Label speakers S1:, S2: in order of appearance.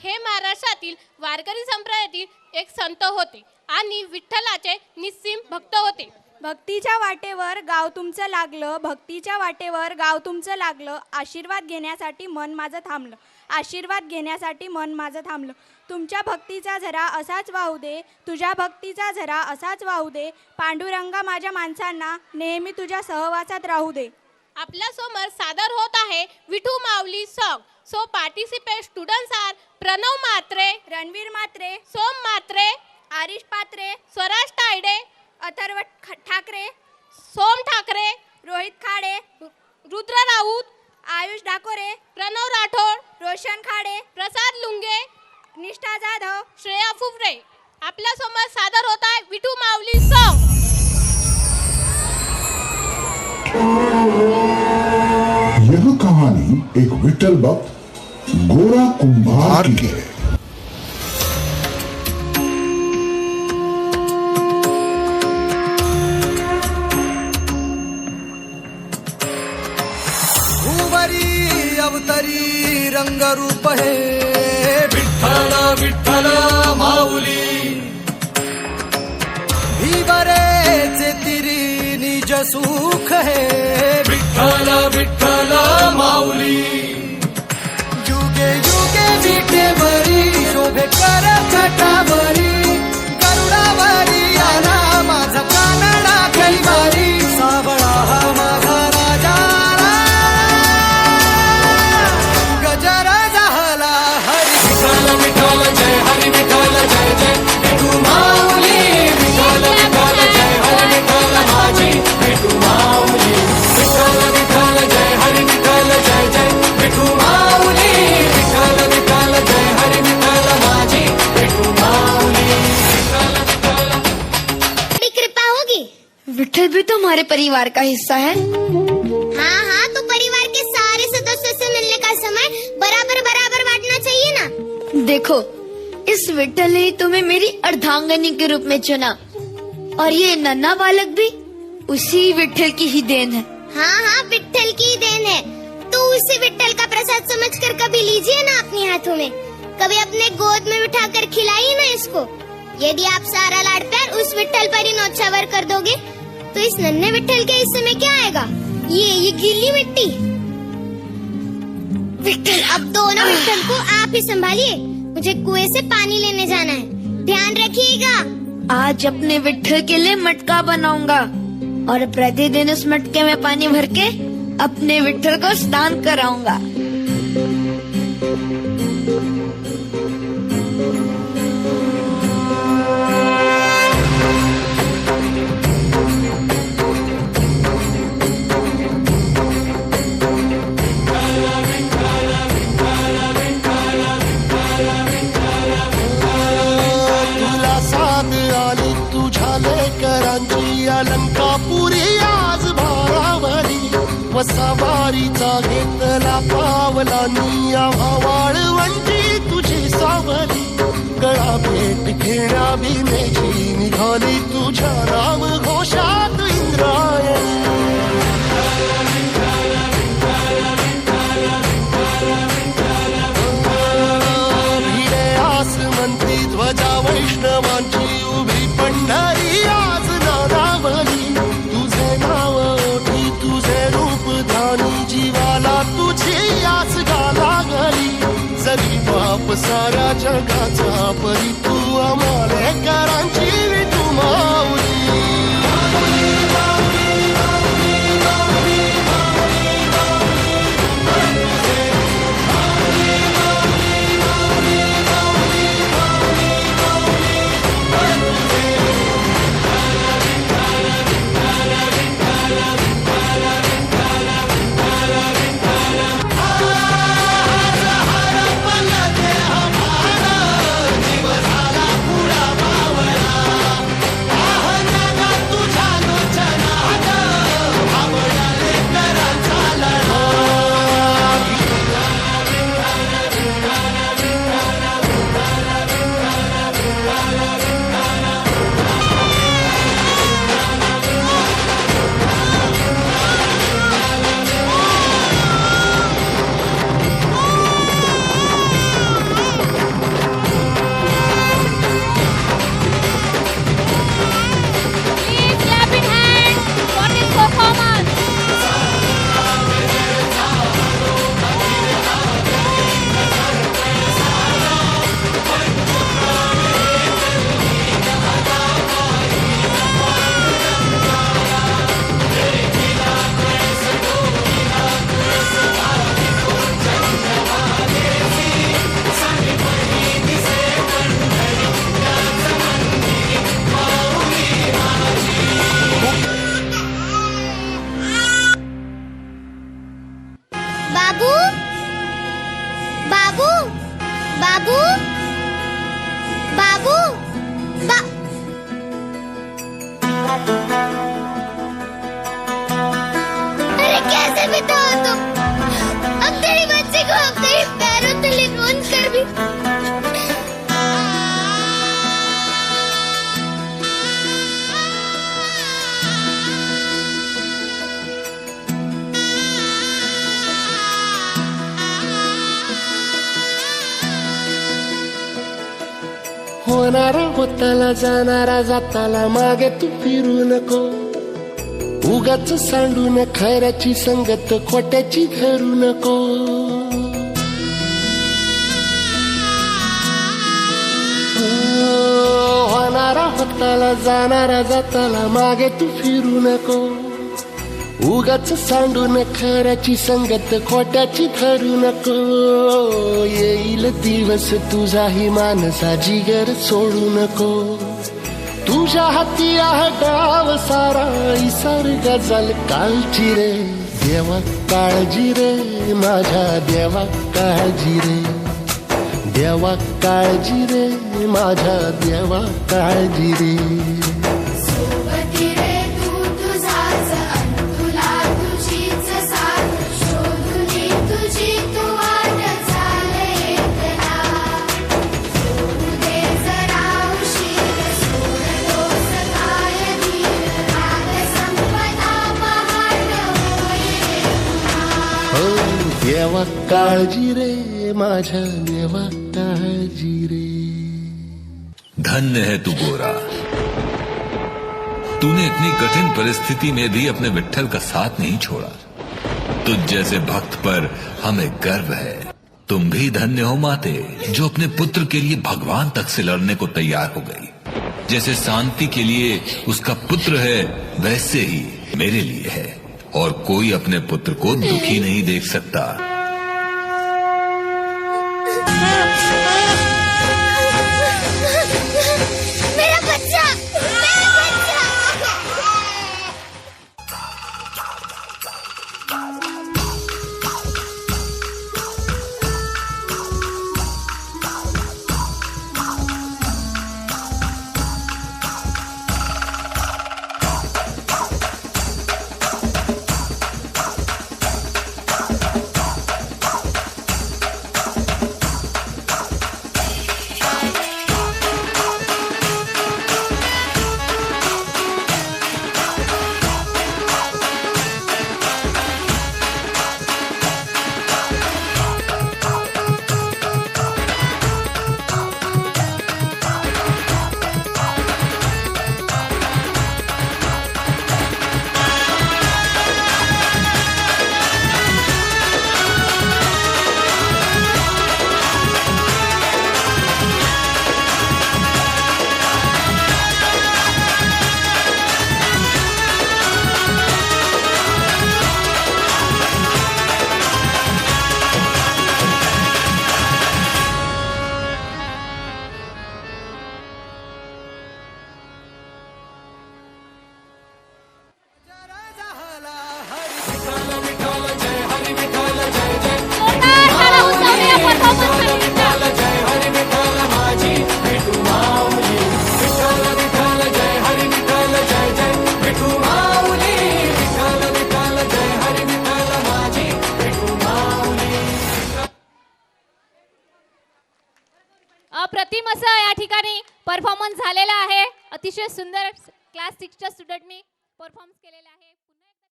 S1: हे महाराष्ट्रातील वारकरी संप्रदायातील एक संत होते आणि विठ्ठलाचे निस्सीम भक्त होते.
S2: भक्तीच्या वाटेवर गाव तुमचं लागलं, भक्तीच्या वाटेवर गाव तुमचं लागलं. आशीर्वाद घेण्यासाठी मन माझं थांबलं, आशीर्वाद घेण्यासाठी मन माझं थांबलं. तुमच्या भक्तीचा झरा असाच वाहू दे, तुझ्या भक्तीचा झरा असाच वाहू दे. पांडुरंगा माझ्या माणसांना नेहमी तुझ्या सहवासात राहू दे.
S1: आपल्या समोर सादर होत आहे Vithu Mauli song. So participate students are Pranav Mhatre,
S2: Ranveer Mhatre,
S1: Som Mhatre,
S2: Arish Patre,
S1: Swaraj Tayde,
S2: Atharva Thackeray,
S1: सोम ठाकरे,
S2: रोहित खाडे,
S1: रुद्र राऊत,
S2: आयुष डाकोरे,
S1: प्रणव राठोड,
S2: रोशन खाडे,
S1: प्रसाद लुंगे,
S2: निष्ठा जाधव,
S1: श्रेया फुफरे. आपल्या समोर सादर होत आहे विठू माऊली सॉन्ग.
S3: यह कहानी एक विठल भक्त गोरा कुंभार की है.
S4: भुवरी अवतरी रंगरूप है विठ्ठल विठ्ठल माऊली. भीवरेचे तिरी निज सुख है विठ्ठल विठ्ठल माऊली. युगे युगे विठेवरी शोभे कर छटावरी. गरुडावरी आला माझा कानडा कैवारी. सावळा हा माझा राजा गजर झाला हरी. विठ्ठल विठ्ठल जय हरी विठ्ठल जय जय विठू माऊली. विठ्ठल विठ्ठल जय हरी विठ्ठल माझी विठू माऊली. विठ्ठल विठ्ठल जय हरी विठ्ठल जय जय विठू माऊली. विठ्ठल विठ्ठल जय हरी विठ्ठल माझी विठू माऊली.
S5: बड़ी कृपा होगी.
S6: विठल भी तो हमारे परिवार का हिस्सा है.
S5: हाँ हाँ, तो परिवार के सारे सदस्यों से मिलने का समय बराबर बराबर बांटना चाहिए ना.
S6: देखो, इस विठल ने तुम्हें मेरी अर्धांगनी के रूप में चुना और ये नन्हा बालक भी उसी विठल की ही देन है.
S5: हाँ हाँ, विठ्ठल की देन है. तो उसे विठ्ठल का प्रसाद समझकर कभी लीजिए ना अपने हाथों में. कभी अपने गोद में बिठाकर खिलाइए ना इसको. यदि आप सारा लाड प्यार उस विठ्ठल पर ही न्योछावर कर दोगे तो इस नन्हे विठ्ठल के हिस्से में क्या आएगा? ये गीली मिट्टी. विठ्ठल, अब दोनों विठ्ठल को आप ही संभालिए. मुझे कुएं से पानी लेने जाना है. ध्यान रखिएगा.
S6: आज अपने विठल के लिए मटका बनाऊंगा और प्रतिदिन उस मटके में पानी भर के अपने विठल को स्नान कराऊंगा.
S7: तुला साथ आली तुझ्या लेकरांची अलंकापुरी आज भारावरी. वसावारीचा घेतला पावलांनी आम्हा वाळवंटी तुझी सावली. गळा भेट घेण्या भीमेची निघाली तुझ्या राम घोषात इंद्रायणी. भिडे आसमंती ध्वजा वैष्णवांची उभी पंढरी आज नादावली. तुझे नाव ओठी तुझे रूप ध्यानी जीवाला तुझी आस लागली. जरी बाप साऱ्या जगाचा परी तू आम्हाला करांची विठू माऊली.
S5: तो अब तेरी बच्ची को अपने ही पैरों तले रोन कर भी
S7: होणारा होताला जाणारा जाताला मागे तू फिरू नको उगाच सांडून खऱ्याची संगत खोट्याची धरू नको होणारा होताला जाणारा जाताला मागे तू फिरू नको उगाच सांडून खऱ्याची संगत खोट्याची धरू नको येईल दिवस तुझाही मानसा जिगर सोडू नको तुझ्या हाती आहे डाव सारा इसार गजल काळजी रे देवा काळजी रे माझ्या देवा काळजी रे देवा काळजी रे माझ्या देवा काळजी रे देवा काळजी रे माझ्या देवा काळजी रे
S8: धन्य है तू गोरा, तूने इतनी कठिन परिस्थिति में भी अपने विट्ठल का साथ नहीं छोड़ा। तुझ जैसे भक्त पर हमें गर्व है। तुम भी धन्य हो माते जो अपने पुत्र के लिए भगवान तक से लड़ने को तैयार हो गई। जैसे शांति के लिए उसका पुत्र है वैसे ही मेरे लिए है, और कोई अपने पुत्र को दुखी नहीं देख सकता।
S5: मेरा बच्चा, मेरा बच्चा।
S1: अप्रतिम असं या ठिकाणी परफॉर्मन्स झालेला आहे. अतिशय सुंदर क्लास 6च्या स्टुडंटनी परफॉर्म केलेला आहे.